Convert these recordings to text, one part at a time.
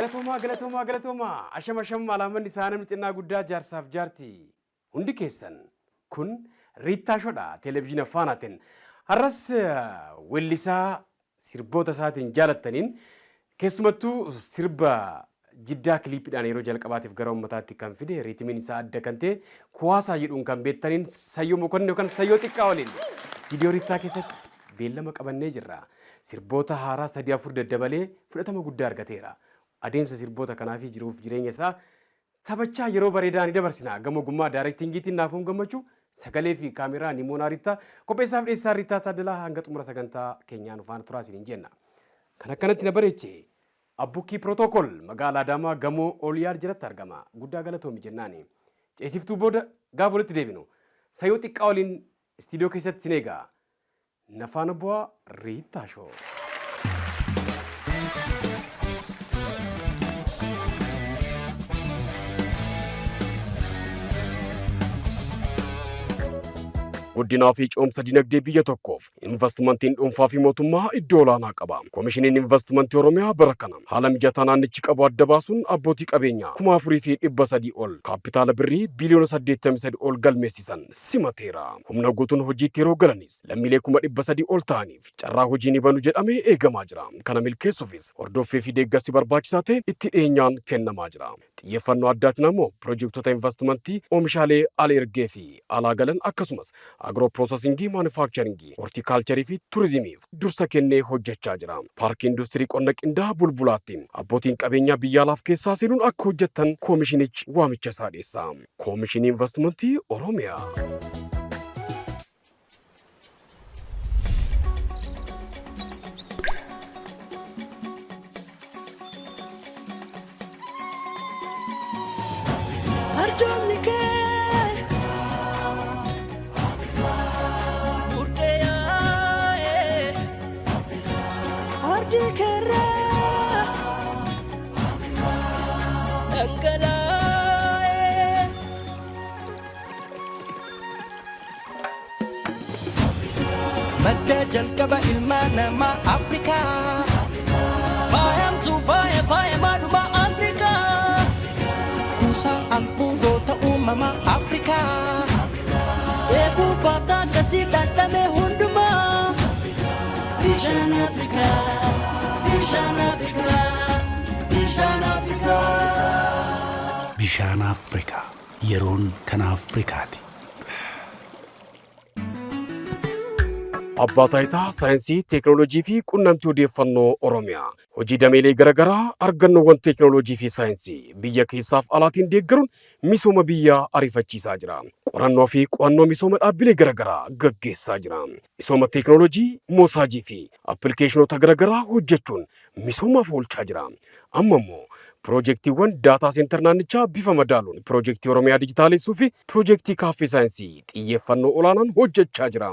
Galatoomaa asham alaamanni isaanii mixinaa guddaa jaarsaaf jaarti hundi keessan kun Ritaa shodha televizyina Fanaatiin har'as weellisaa sirboota isaatiin jaalattaniin keessumattuu sirba Jiddaa Kiliippiidhaan yeroo jalqabaatiif gara uummataatti kan fide riitimiin isaa adda kan ta'e kuwaasaa jedhuun kan beektaniin Sayyoo mokonne yookaan Sayyoo xiqqaa waliin viidiyoo Ritaa keessatti beellama qabannee jirra. Sirboota haaraa 3-4 daddabalee fudhatama guddaa argateera. Adeemsa sirboota kanaa fi jiruuf jireenya isaa taphachaa yeroo bareedaa ni dabarsina. Gama ogummaa daayirektingiitiin naafuun gammachuu sagalee fi kaameraa Nimoonaa Ritaa qopheessaaf dhiyeessaa Ritaa Taaddalaa hanga xumura sagantaa keenyaan ufaan turaa isiniin jenna. Kan akkanatti na bareeche Abbukkii Pirootokool magaalaa Adaamaa gamoo Ooliyaar jalatti argama. Guddaa galatoomi jennaani. Ceesiftuu booda gaafa walitti deebinu Sayyoo xiqqaa waliin istiidiyoo keessatti sin eegaa. Nafaan bu'aa Ritaa Shoo. Guddinaa fi coomsa dinagdee biyya tokkoof investimentiin dhuunfaa fi mootummaa iddoo olaanaa qaba. Koomishiniin investimentii Oromiyaa bara kana haala mijataa naannichi qabu adda baasuun abbootii qabeenyaa 4,300 ol kaapitaala birrii biliyoona 83 ol galmeessisan simateera. Humna guutuun hojiitti yeroo galanis lammiilee 300 ol ta'aniif carraa hojii ni banu jedhamee eegamaa jira. Kana milkeessuufis hordoffii fi deeggarsi barbaachisaa ta'e itti dhiyeenyaan kennamaa jira. Xiyyeeffannoo addaatiin ammoo piroojektota investimentii oomishaalee ala ergee fi alaa galan akkasumas agro processing manufacturing horticulture fi tourism dursa kennee hojjechaa jira. Paarkii industirii qonna qindaa bulbulaattiin abbootiin qabeenyaa biyya alaaf keessaa seenuun akka hojjetan koomishinichi waamicha isaa dhiyeessa. Koomishinii investimentii Oromiyaa. Madda jalqaba ilmaan namaa Afrikaa. Faayamtuu faaya maadhuma Afrikaa. Kuusaa albuudota uumamaa Afrikaa. Eebuu baaftaa akkasii dhandhame hundumaa. Bishaan Afrikaa. Bishaan Afrikaa. Bishaan Afrikaa. Bishaan Afrikaa. Yeroon kan Afrikaati. Abbaa taayitaa saayinsii, teekinooloojii fi quunnamtii odeeffannoo Oromiyaa. Hojii dameelee garaagaraa argannoowwan teekinooloojii fi saayinsii biyya keessaaf alaatiin deeggaruun misooma biyyaa ariifachiisaa jira. Qorannoo fi qo'annoo misooma dhaabbilee garaagaraa gaggeessaa jira. Misooma teekinooloojii, moosaajii fi appilikeeshinoota garaagaraa hojjechuun misoomaaf oolchaa jira. Amma immoo piroojeektiiwwan daataa seentar naannichaa bifa madaaluun piroojeektii Oromiyaa dijitaalessuu fi piroojeektii kaaffee saayinsii xiyyeeffannoo olaanaan hojjechaa jira.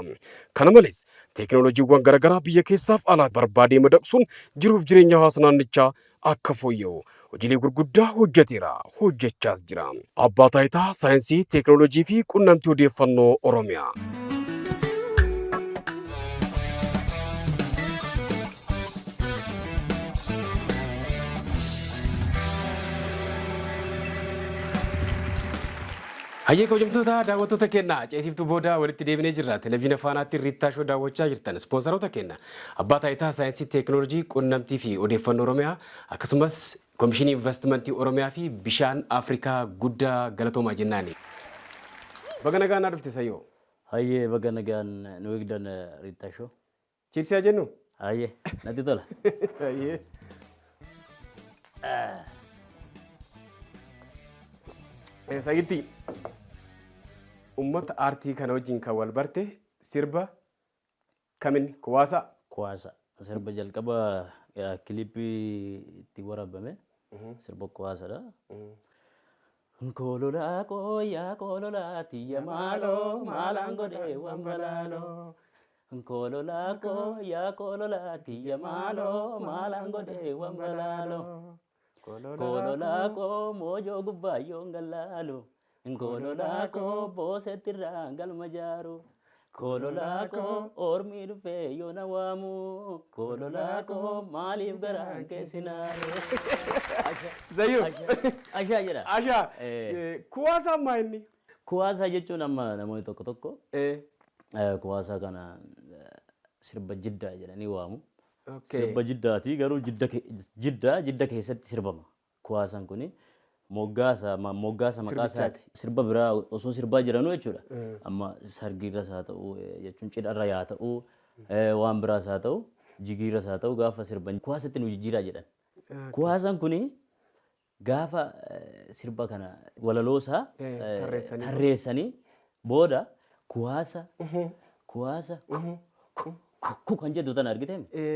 Kana malees teekinooloojiiwwan garaagaraa biyya keessaaf alaa barbaadee madaqsuun jiruuf jireenya hawaasa naannichaa akka fooyya'u hojiilee gurguddaa hojjeteera hojjechaas jira. Abbaa taayitaa saayinsii, teekinooloojii fi quunnamtii odeeffannoo Oromiyaa. Hayyee kabajamtoota daawwattoota keenya ceesiftuu booda walitti deebinee jirra. Televizyina Faanaatti Ritaa Shoo daawwachaa jirtan. Ispoonsaroota keenya abbaa taayitaa saayinsii, teekinooloojii, quunnamtii fi odeeffannoo Oromiyaa akkasumas Koomishinii Investimentii Oromiyaa fi bishaan Afrikaa guddaa galatoomaa jennaani. Baga nagaan naa dhufte Sayyoo. Hayyee baga nagaan nu eegdan Ritaa Shoo. Cheersiyaa jennu? Hayyee natti tola. Hayyee. Sayyitti ummata aartii kana wajjin kan wal barte sirba kamin kuwaasa? Kuwaasa. Sirba jalqaba kiliippii itti waraabame sirba kuwaasadha. Kololaa kooyaa kololaa tiyya maaloo maalaan godhee wambalaaloo. Kololaa kooyaa kololaa tiyya maaloo maalaan godhee wambalaaloo. Kololaa koo moojoo gubbaayoon gallaaloo. Kololaa koo boosettirraa galma jaaroo. Kololaako ormi dhufe yoona waamu kololaako maaliif garaan keessinaare. Sayyoo. Ashaa jedha. Ashaa. Kuwaasa ammaa inni. Kuwaasa jechuun amma namoonni tokko tokko kuwaasa kana sirba Jiddaa jedhanii waamu. Sirba Jiddaati garuu Jiddaa keessatti sirbama. Kuwaasaan kuni moggaasa maqaa isaati. Sirba biraa osoo sirbaa jiranuu jechuudha. Amma sargiirras haa ta'u jechuun cidharra yaa ta'u waan biraas haa ta'u jigiirras haa ta'u gaafa sirban kuwaasatti nu jijjiiraa jedhan. Kuwaasaan kuni gaafa sirba kana walaloosaa tarreessanii booda kuwaasa ku kan jedhu tan argite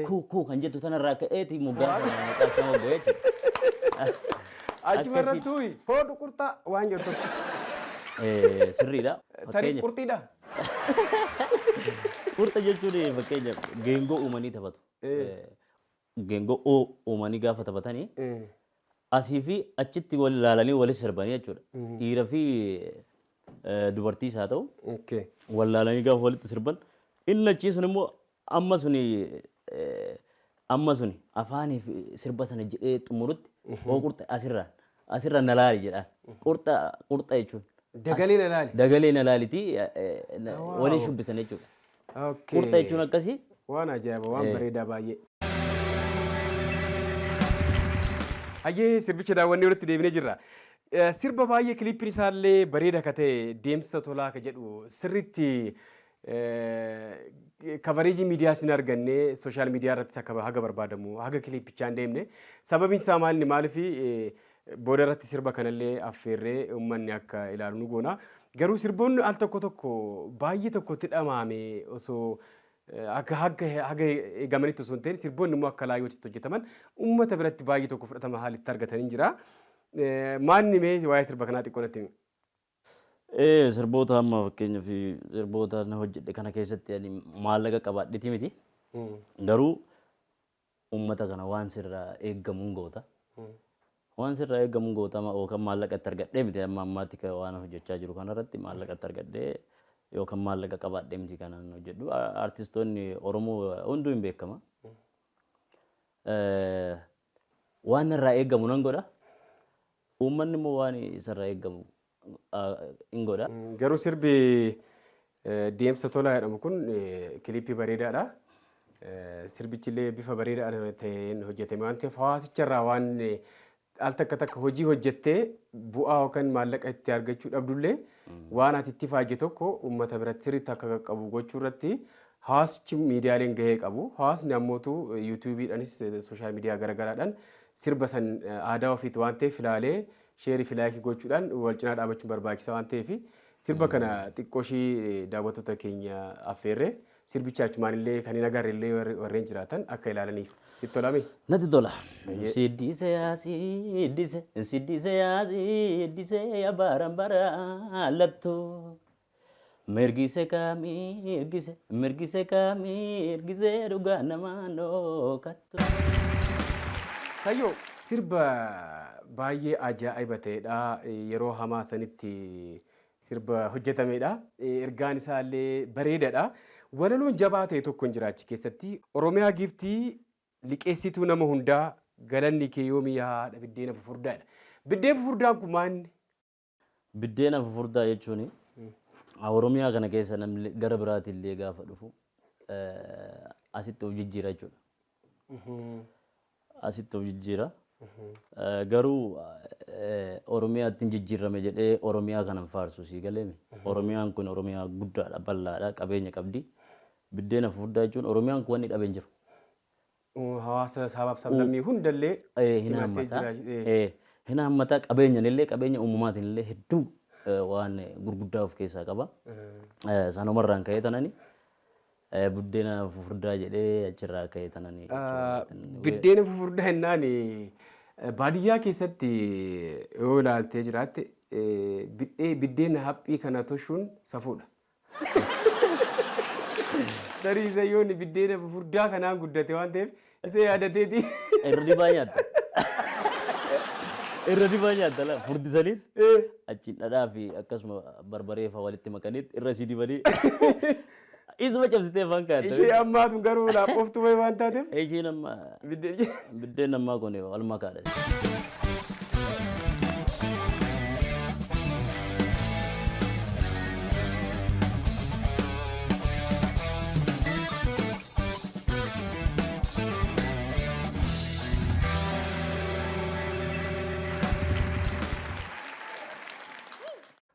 ku kan jedhu tan irraa ka'eeti moggaasa maqaa isaa moggaa jechuudha. Achimarrattuu hodhu qurxaa waan jettu. Sirriidha. Tarii qurxiidha. Qurxa jechuun fakkeenyaaf geengoo uumanii taphatu. Geengoo uumanii gaafa taphatanii asii fi achitti wal ilaalanii walis sirbanii jechuudha. Dhiira fi dubartiis haa ta'u wal ilaalanii gaafa walitti sirban inni achii sun immoo amma suni afaanii fi sirba sana jedhee xumurutti hoo qurxa asirraan na laali jedhaan. Qurxa jechuun. Dagalee na laaliti waliin shubbisan jechuudha. Qurxa jechuun akkasii. Waan ajaa'iba waan bareedaa baay'ee. Hayyee sirbicha daawwannee walitti deebinee jirra. Sirba baay'ee kiliippiin isaallee bareeda akka ta'e deemsa tolaa akka jedhu sirriitti kavareejii miidiyaa sin arganne sooshaal miidiyaa irratti akka haga barbaadamu haga kiliippichaan deemne sababiin isaa maaliif booda irratti sirba kanallee affeerree uummanni akka ilaalu nu goona. Garuu sirboonni al tokko baay'ee tokkotti dhamaame osoo haga eegamanitti osoo hin ta'in sirboonni immoo akka laayootitti hojjetaman uummata biratti baay'ee tokko fudhatama haalitti argatanii jira. Maanni mee waa'ee sirba kanaa xiqqoonatti himi? Sirboota amma fakkeenyaaf sirboota na hojjedhe kana keessatti maallaqa qabaadhiti miti. Garuu uummata kana waan sirraa eeggamuun goota. Waan sirraa eeggamuun goota yookaan maallaqa itti argadhee miti amma ammaatti waan hojjechaa jiru kanarratti maallaqa itti argadhee yookaan maallaqa qabaadhee miti kanan hojjedhu. Artistoonni Oromoo hunduu hin beekama. Waan irraa eeggamu nan godha. Uummanni immoo waan isarraa eeggamu hin godha. Garuu sirbi deemsa tolaa jedhamu kun kiliippii bareedaadha. Sirbichillee bifa bareedaadhaan ta'een hojjetame waan ta'eef hawaasicharraa waan al takka hojii hojjettee bu'aa yookaan maallaqa itti argachuu dhabdullee waan ati itti faayye tokko uummata biratti sirriitti akka qaqqabu gochuu irratti hawaasichi miidiyaaleen gahee qabu. Hawaasni ammootu yuutuubiidhaanis sooshaal miidiyaa garagaraadhaan sirba san aadaa ofiitti waan ta'eef ilaalee sheerii fi laayikii gochuudhaan wal cinaa dhaabachuun barbaachisaa waan ta'eef sirba kana xiqqoo ishii daawwattoota keenya affeerree sirbicha achumaan illee kan hin agarre illee warreen jiraatan akka ilaalaniif sitti tolame. Natti tola. Siddise yaasi abaaran baraalattu. Mergise dhugaa namaa nookattu. Sayyoo sirba baay'ee ajaa'iba ta'edha. Yeroo hamaa sanitti sirba hojjetamedha. Ergaan isaallee bareedaadha. Walaloon jabaa ta'e tokko hin jiraachi keessatti Oromiyaa giiftii liqeessituu nama hundaa galanni kee yoomii haadha biddeena fufurdaadha. Biddeen fufurdaan kun maanni? Biddeena fufurdaa jechuun Oromiyaa kana keessa namni gara biraatti illee gaafa dhufu asitti of jijjiira jechuudha. Asitti of jijjiira. Garuu Oromiyaatti hin jijjiirame jedhee Oromiyaa kana faarsu sii galeemi. Oromiyaan kun Oromiyaa guddaadha, bal'aadha, qabeenya qabdi. Biddeena fufurdaa jechuun Oromiyaan kun wanni dhabeen jiru. Hawaasa sabaaf sablammii hundallee simattee jira. Hin hammataa qabeenyaan illee qabeenya uumamaatiin illee hedduu waan gurguddaa of keessaa qaba. Sanumarraan ka'ee tanani biddeena fufurdaa jedhee achirraa ka'ee tanani. Biddeena fufurdaa jennaan baadiyyaa keessatti yoo ilaaltee jiraatte biddeena haphii kana toshuun safuudha. Tarii Sayyoon biddeena fufurdaa kanaan guddate waan ta'eef isa yaadateeti. Irri baay'aadha. irra dibaa nyaata la furdisaniin achi dhadhaa fi akkasuma barbaree fa'aa walitti makaniit irra si dibanii isuma cabsitee afaan kaa'atte. Ishee ammaatu garuu laafoftu wayi waan taateef. Isheen amma biddeen ammaa kun wal makaadha.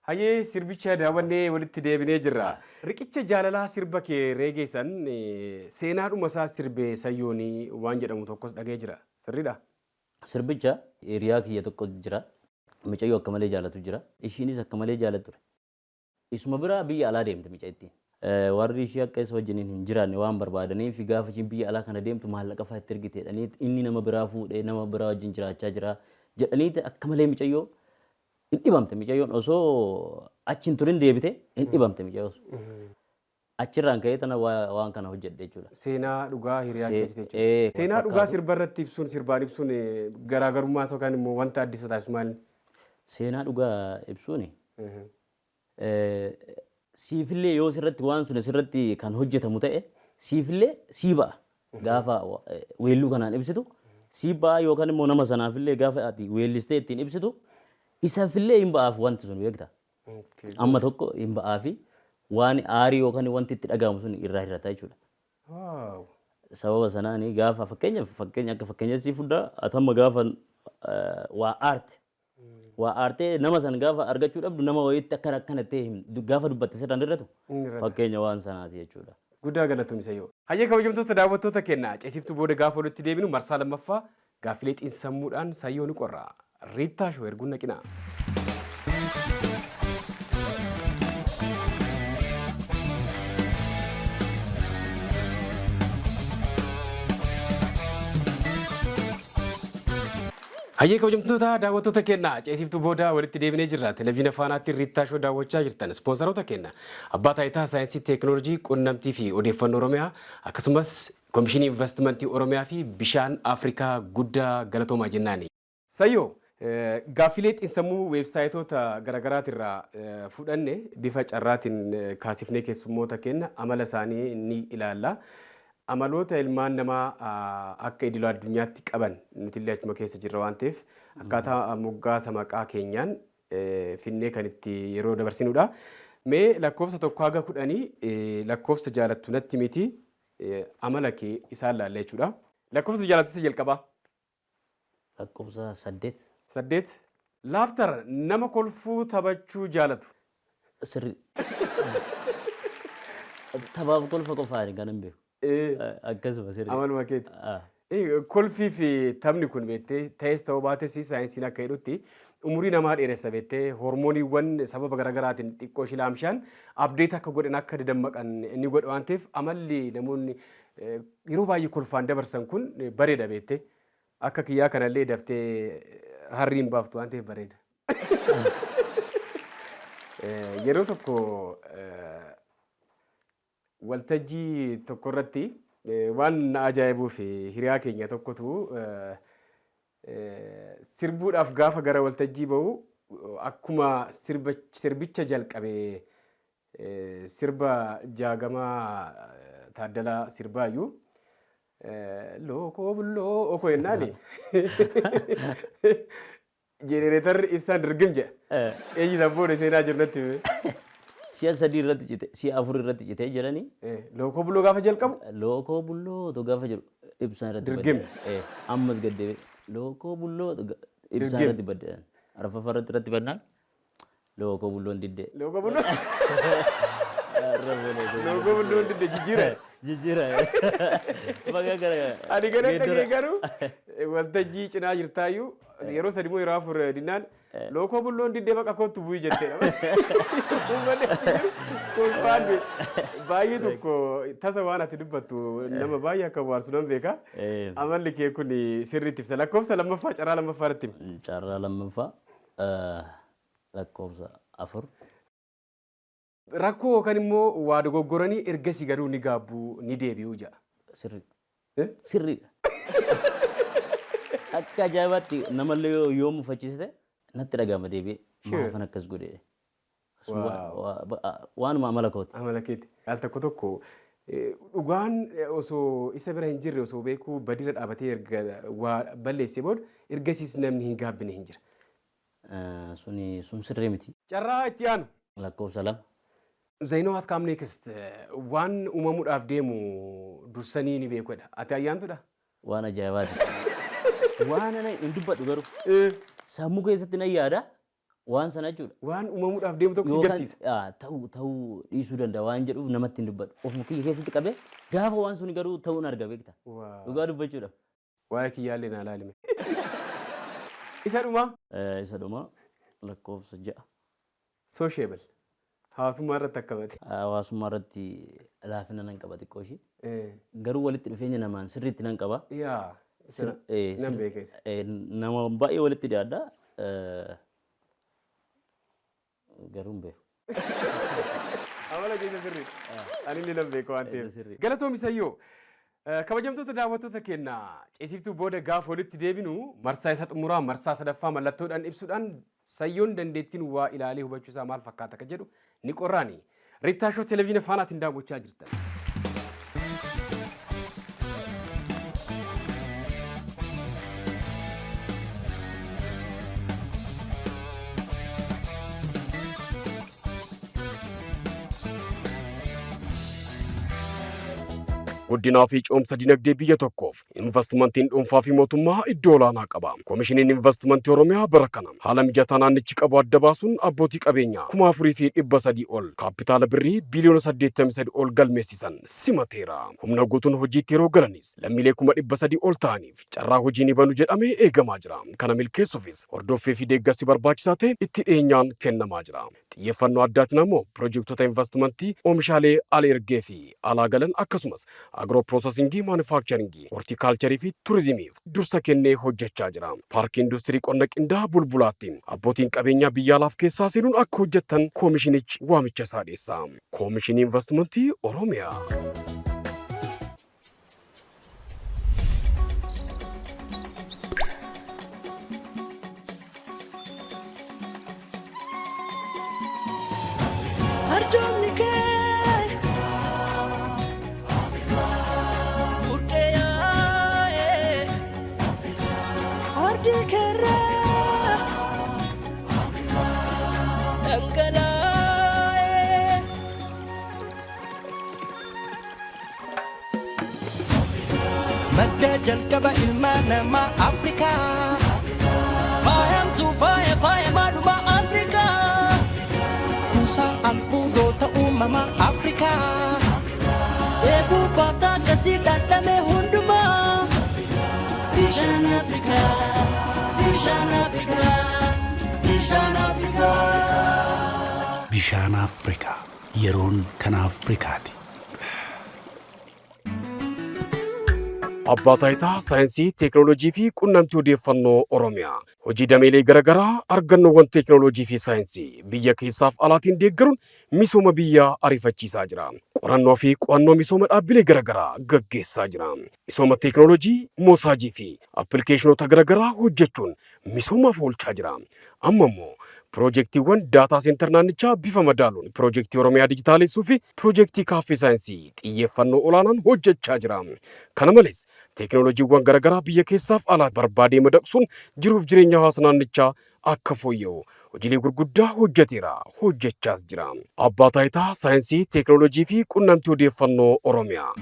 Hayyee sirbicha daawwannee walitti deebinee jirra. Riqicha jaalalaa sirba kee reegeessan seenaadhuma isaa sirbee sayyoonii waan jedhamu tokkos dhagee jira. Sirriidha? Sirbicha hiriyaa kiyya tokko jira. Mucayyoo akka malee jaalatu jira. Ishiinis akka malee jaalatu ture. Isuma biraa biyya alaa deemte mucayyittiin. Warri ishee akka isa wajjiniin hin jiraanne waan barbaadaniif gaafa ishiin biyya alaa kana deemtu maallaqa fa'aa itti ergiteedhanii inni nama biraa fuudhee nama biraa wajjin jiraachaa jira jedhanii akka malee mucayyoo hin dhibamte mucayyoon osoo achiin turin deebite hin dhibamte mucayyoos. Achirraan ka'ee tana waan kana hojjedhe jechuudha. Seenaa dhugaa hiriyaa keessatti jechuudha. Seenaa dhugaa sirba irratti ibsuun sirbaan ibsuun garaagarummaa isa yookaan immoo wanta addisa taasisu maali? Seenaa dhugaa ibsuun siifillee yoo sirratti waan sun sirratti kan hojjetamu ta'e siifillee sii ba'a. Gaafa weelluu kanaan ibsitu sii ba'a yookaan immoo nama sanaafillee gaafa ati weellistee ittiin ibsitu isaafillee hin ba'aaf wanti sun beekta. Amma tokko hin ba'aafi waan aarii yookaan wanti itti dhagahamu sun irraa hir'ata jechuudha. Sababa sanaan gaafa fakkeenya akka fakkeenyatti fuddaa atamma gaafa waa aartee nama san gaafa argachuu dhabdu nama wayiitti akkana ta'e gaafa dubbatte sirraan irratu fakkeenya waan sanaati jechuudha. Guddaa galatoomii Sayyoo. Hayyee kabajamtoota daawwattoota keenyaa ceesiftuu booda gaafa walitti deebinu marsaa lammaffaa gaaffilee xiinsammuudhaan Sayyoo ni qorra. Rita show erguun naqina. Hayyee kabajamtoota daawwattoota keenyaa ceesiftuu booda walitti deebinee jirra. Televiziyoona Faanaatti Rita show daawwachaa jirtan. Ispoonsaroota keenya Abbaa Taayitaa Saayinsii Teekinooloojii Quunnamtii fi Odeeffannoo Oromiyaa akkasumas Komishinii Investimentii Oromiyaa fi Bishaan Afrikaa guddaa galatoomaa jennaani. Sayyoo gaaffilee xiinsammuu weebsaayitoota garaagaraatirraa fudhanne bifa carraatiin kaasifnee keessummoota keenya amala isaanii ni ilaalla. Amaloota ilmaan namaa akka idiloo addunyaatti qaban nuti illee achuma keessa jirra waan ta'eef akkaataa moggaasa maqaa keenyaan finnee kan itti yeroo dabarsinudha. Mee lakkoofsa tokko haga 10 lakkoofsa jaalattu natti miti amala kee isaan laalla jechuudha. Lakkoofsa jaalattu isa jalqabaa. Lakkoofsa 8. 8. Laaftar nama kolfuu taphachuu jaalatu. Sirri. Taphaaf kolfa qofaani kan hin beeku. Akkasuma sirri. Amaluma keeti. Kolfii fi taphni kun beektee ta'es ta'uu baates saayinsiin akka jedhutti umurii namaa dheeressa beektee hormooniiwwan sababa garaagaraatiin xiqqoo shilaamshaan abdeet akka godhan akka dammaqan inni godha waan ta'eef amalli namoonni yeroo baay'ee kolfaan dabarsan kun bareeda beektee akka kiyyaa kanallee daftee harriin baaftu waan ta'eef bareeda. Yeroo tokko waltajjii tokko irratti waan na ajaa'ibuuf hiriyaa keenya tokkotu sirbuudhaaf gaafa gara waltajjii ba'u akkuma sirbicha jalqabee sirba jaagamaa Taaddalaa Sirbaayyuu lookoo bulloo okoo jennaani jenereetarri ibsaan dirgim jedha eenyu sabboon seenaa jirnatti si'a 3 irratti cite si'a 4 irratti cite jedhanii lookoo bulloo gaafa jalqabu lookoo bulloo to gaafa jedhu ibsaan irratti dirgim ammas gaddee lookoo bulloo ibsaan irratti baddan arfafa irratti bannaan lookoo bulloon diddee lookoo bulloo lookoo bulloon diddee jijjiira baga gara ani gara dhagee garuu waltajjii cinaa jirtaayyuu yeroo sadi moo yeroo afur dinnaan lookoo bulloon diddee baqa kootu bu'ii jetteedha. Kolfaan baay'ee tokko tasa waan ati dubbattu nama baay'ee akka waarsu nan beeka. Amalli kee kun sirriitti ibsa. Lakkoofsa lammaffaa carraa lammaffaa irratti hima. Carraa lammaffaa lakkoofsa 4. Rakkoo yookaan immoo waa dogoggoranii ergasii garuu ni gaabbu ni deebi'uu ja'a. Sirriidha. akka ajaa'ibaatti namallee yoo mufachiiste natti dhagahama deebi'ee maafan akkas godhee. Waanuma amala kooti. Amala keeti. Al tokko dhugaan osoo isa bira hin jirre osoo beekuu badiirra dhaabatee erga waa balleessee booda ergasiis namni hin gaabbine hin jira. Sun sirrii miti. Carraa itti aanu. Lakkoofsa 2. Zainoo haat kaamnee kist waan uumamuudhaaf deemu dursanii ni beekudha. Ati ayyaantudha? Waan ajaa'ibaati. Waan ana hin dubbadhu garuu sammuu keessatti nan yaada waan sana jechuudha. Waan uumamuudhaaf deemu tokko si garsiisa. Ta'uu dhiisuu danda'a waan jedhuuf namatti hin dubbadhu. Ofuma kiyya keessatti qabee gaafa waan sun garuu ta'uun arga beekta. Dhugaa dubbachuudha. Waa'ee kiyyaallee naa laalime. Isa dhumaa? Isa dhumaa lakkoofsa 6. Sociable. Hawaasummaa irratti akkabate. Hawaasummaa irratti laafina nan qaba xiqqoo ishee. Garuu walitti dhufeenya namaan sirriitti nan qaba. Yaa. Nan beekesa. Nama baay'ee walitti dhiyaadha. Garuu hin beeku. Amala keessa sirrii. Ani illee nan beeku waan ta'eef. Galatoomi Sayyoo. Kabajamtoota daawwattoota keenya ceesiftuu booda gaafa walitti deebinu marsaa isa xumuraa marsaa sadaffaa mallattoodhaan ibsuudhaan Sayyoon dandeettiin waa ilaalee hubachuusaa maal fakkaata akka jedhu ni qorraani. Ritaa Shoo televezyiina Faanaatiin daawwachaa jirtan. Guddinaa fi coomsa dinagdee biyya tokkoof investimentiin dhuunfaa fi mootummaa iddoo olaanaa qaba. Koomishiniin investimentii Oromiyaa bara kana haala mijataa naannichi qabu adda baasuun abbootii qabeenyaa 4,300 ol kaapitaala birrii biliyoona 83 ol galmeessisan simateera. Humna guutuun hojiitti yeroo galanis lammiilee 300 ol ta'aniif carraa hojii ni banu jedhamee eegamaa jira. Kana milkeessuufis hordoffii fi deeggarsi barbaachisaa ta'e itti dhiyeenyaan kennamaa jira. Xiyyeeffannoo addaatiin ammoo piroojektota investimentii oomishaalee ala ergee fi alaa galan akkasumas agro processing manufacturing horticulture fi tourism dursa kennee hojjechaa jira. Paarkii industirii qonna qindaa bulbulaatti abbootiin qabeenyaa biyya alaaf keessaa seenuun akka hojjetan koomishinichi waamicha isaa dhiyeessa. Koomishinii investimentii Oromiyaa. Madda jalqaba ilmaan namaa Afrikaa. Faayamtuu faaya maadhuma Afrikaa. Kuusaa albuudota uumamaa Afrikaa. Eebuu baaftaa akkasii dhandhame hundumaa. Bishaan Afrikaa. Bishaan Afrikaa. Bishaan Afrikaa. Bishaan Afrikaa. Yeroon kan Afrikaati. Abbaa taayitaa saayinsii, teekinooloojii fi quunnamtii odeeffannoo Oromiyaa. Hojii dameelee garaagaraa argannoowwan teekinooloojii fi saayinsii biyya keessaaf alaatiin deeggaruun misooma biyyaa ariifachiisaa jira. Qorannoo fi qo'annoo misooma dhaabbilee garaagaraa gaggeessaa jira. Misooma teekinooloojii, moosaajii fi appilikeeshinoota garaagaraa hojjechuun misoomaaf oolchaa jira. Amma immoo piroojeektiiwwan daataa seentar naannichaa bifa madaaluun piroojeektii Oromiyaa dijitaalessuu fi piroojeektii kaaffee saayinsii xiyyeeffannoo olaanaan hojjechaa jira. Kana malees teekinooloojiiwwan garaagaraa biyya keessaaf alaa barbaadee madaqsuun jiruuf jireenya hawaasa naannichaa akka fooyya'u hojiilee gurguddaa hojjeteera, hojjechaas jira. Abbaa taayitaa saayinsii, teekinooloojii fi quunnamtii odeeffannoo Oromiyaa.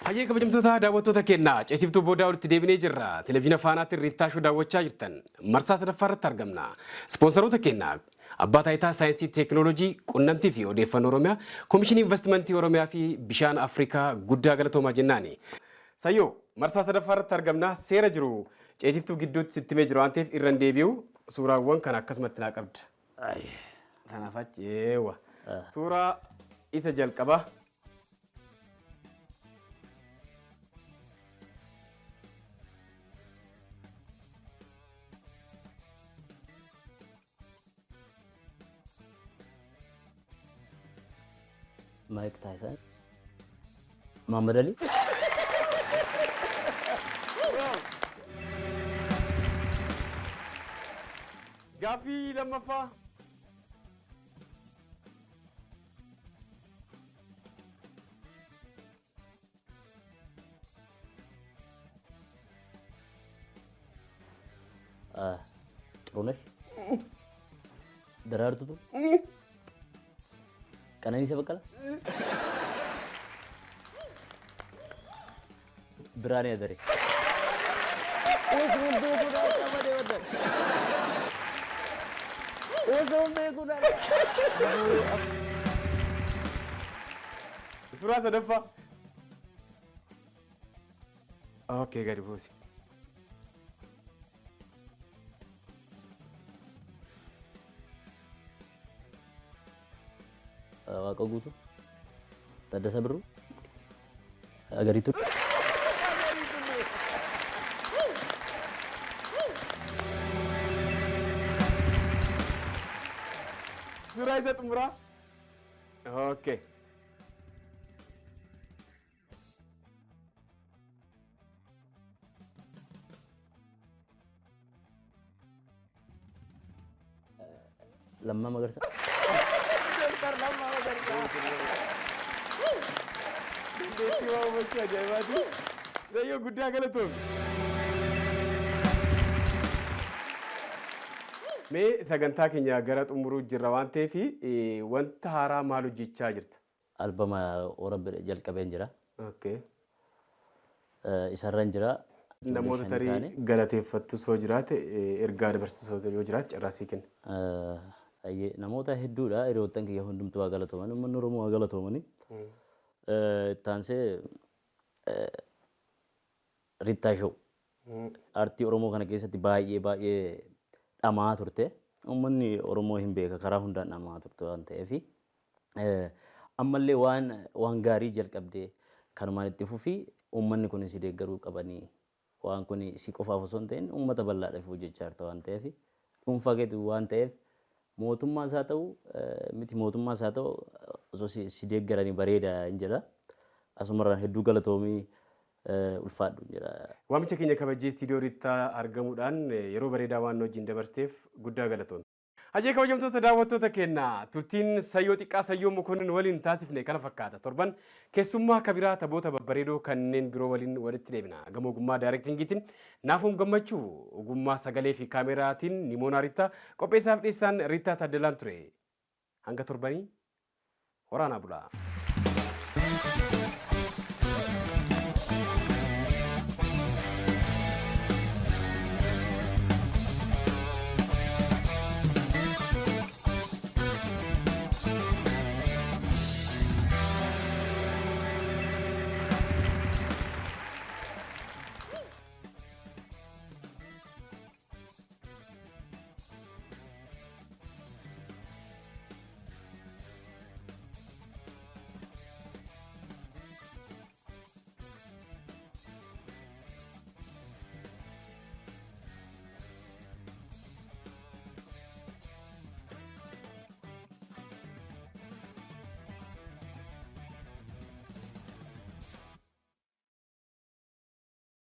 Hayyee kabajamtoota daawwattoota keenyaa ceesiftuu boodaa walitti deebinee jirra. Televezyiina Faanaatiin Ritaa Shoo daawwachaa jirtan. Marsaa sadaffaa irratti argamna. Ispoonsaroota keenyaa Abbaa taayitaa saayinsii, teekinooloojii, quunnamtii fi odeeffannoo Oromiyaa, Koomishinii investimentii Oromiyaa fi bishaan Afrikaa guddaa galatoomaa jennaani. Sayyoo marsaa sadaffaa irratti argamna. Seera jiru ceesiftuu gidduutti sitti mee jira waan ta'eef irra deebi'u suuraawwan kana akkasumatti naa qabda. Kanaaf achi suuraa isa jalqabaa. Mike Tyson. Muhammad Ali. Gaaffii lammaffaa. Xurunesh. Daraartu tu. Qananiisa Baqqalaa. Biraanii Adaree. Suuraa sadaffaa. Okay, gadi buusi. Waaqa guutuu. Taddasa Birruu. Agariitu. Suuraa isa xumuraa. Okay. Lammaa Magarsaa. Dandeettii waa hubachuu ajaa'ibaati. Sayyoo guddaa galatoomne. Mee sagantaa keenya gara xumuruu jirra waan ta'eef wanta haaraa maal hojjechaa jirta? Albama Oromoo jalqabeen jira. Okay. Isarran jira. Namoota tarii galateeffattu soo jiraate ergaa dabarsitu soo yoo jiraate carraasii kenna. Namoota hedduudha hiriyoottan kiyya hundumtuu waa galatooman uummanni Oromoo waa galatoomani. Taansee Rita show aartii Oromoo kana keessatti baay'ee dhamaa turte. Uummanni Oromoo hin beeka karaa hundaan dhamaa turte waan ta'eef ammallee waan gaarii jalqabdee kanumaan itti fufii uummanni kun si deeggaruu qabanii waan kun si qofaaf osoo hin ta'in uummata bal'aadhaaf hojjechaa jirta waan ta'eef dhuunfaa keetu waan ta'eef mootummaas haa ta'u miti mootummaas haa ta'u osoo si deeggaranii bareeda hin jedha. Asumarraan hedduu galatoomii ulfaadhu jedha. Waamicha keenya kabajee istiidiyoo Ritaa argamuudhaan yeroo bareedaa waan wajjin dabarsteef guddaa galatoomne. Hajee kabajamtoota daawwattoota keenya turtiin Sayyoo xiqqaa Sayyoo Mokonnin waliin taasifne kana fakkaata. Torban keessummaa kabiraa taphoota babbareedoo kanneen biroo waliin walitti deebina. Gama ogummaa daayirektingiitiin naafuun gammachuu ogummaa sagalee fi kaameraatiin Nimoonaa Ritaa qopheessaaf dhiyeessaan Ritaa Taddalaan ture. Hanga torbanii waraanaa bulaa.